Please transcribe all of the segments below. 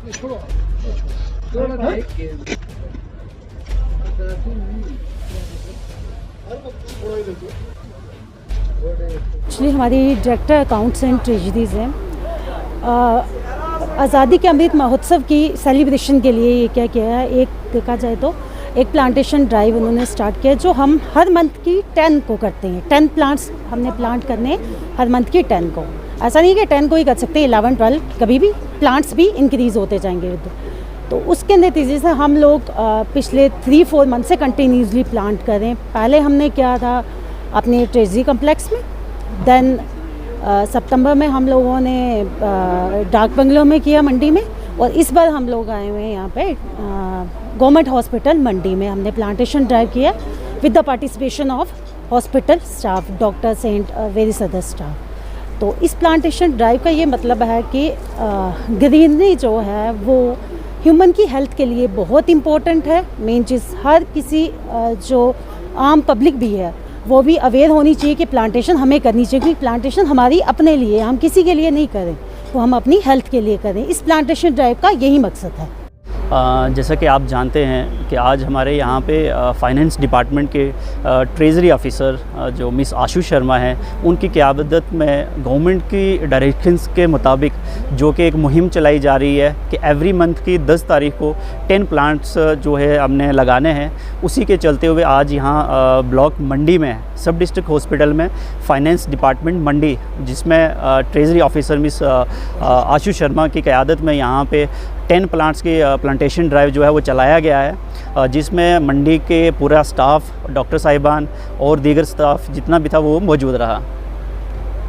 Actually हमारी director accounts and treasuries हैं। आज़ादी के अमृत महोत्सव की सेलिब्रेशन के लिए ये क्या किया है, एक देखा जाए तो एक प्लांटेशन ड्राइव उन्होंने स्टार्ट किया जो हम हर मंथ की 10 को करते हैं। 10 प्लांट्स हमने प्लांट करने हर मंथ की 10 को। ऐसा नहीं कि 10 को ही कर सकते, 11, 12 कभी भी प्लांट्स भी इंक्रीज़ होते जाएंगे। तो उसके नतीजे से हम लोग पिछले 3-4 मंथ से कंटिन्यूसली प्लांट कर रहे हैं। पहले हमने किया था अपने ट्रेजरी कम्प्लेक्स में, देन सितंबर में हम लोगों ने डाक बंगलों में किया मंडी में, और इस बार हम लोग आए हुए हैं यहाँ पे गवर्नमेंट हॉस्पिटल मंडी में। हमने प्लांटेशन ड्राइव किया with the participation of hospital staff, doctors and various other staff. तो इस प्लांटेशन ड्राइव का ये मतलब है कि ग्रीनरी जो है वो ह्यूमन की हेल्थ के लिए बहुत इम्पोर्टेंट है। मेन चीज़ हर किसी जो आम पब्लिक भी है वो भी अवेयर होनी चाहिए कि प्लांटेशन हमें करनी चाहिए, क्योंकि प्लांटेशन हमारी अपने लिए, हम किसी के लिए नहीं करें, तो हम अपनी हेल्थ के लिए करें। इस प्लांटेशन ड्राइव का यही मकसद है। जैसा कि आप जानते हैं कि आज हमारे यहाँ पे फाइनेंस डिपार्टमेंट के ट्रेजरी ऑफिसर जो मिस आशु शर्मा हैं, उनकी क़यादत में गवर्नमेंट की डायरेक्शंस के मुताबिक जो कि एक मुहिम चलाई जा रही है कि एवरी मंथ की 10 तारीख को 10 प्लांट्स जो है हमने लगाने हैं। उसी के चलते हुए आज यहाँ ब्लॉक मंडी में सब डिस्ट्रिक्ट हॉस्पिटल में फाइनेंस डिपार्टमेंट मंडी, जिसमें ट्रेजरी ऑफिसर मिस आशु शर्मा की क़यादत में यहाँ पे 10 प्लांट्स की प्लांटेशन ड्राइव जो है वो चलाया गया है, जिसमें मंडी के पूरा स्टाफ, डॉक्टर साहिबान और दीगर स्टाफ जितना भी था वो मौजूद रहा।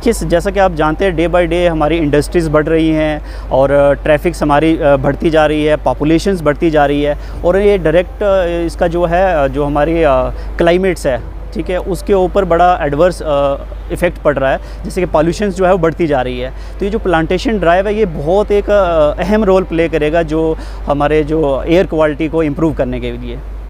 जैसा कि आप जानते हैं, डे बाय डे हमारी इंडस्ट्रीज़ बढ़ रही हैं और ट्रैफिक्स हमारी बढ़ती जा रही है, पॉपुलेशंस बढ़ती जा रही है, और ये डायरेक्ट इसका जो है जो हमारी क्लाइमेट्स है, ठीक है, उसके ऊपर बड़ा एडवर्स इफ़ेक्ट पड़ रहा है, जैसे कि पॉल्यूशंस जो है वो बढ़ती जा रही है। तो ये जो प्लांटेशन ड्राइव है ये बहुत एक अहम रोल प्ले करेगा जो हमारे जो एयर क्वालिटी को इम्प्रूव करने के लिए।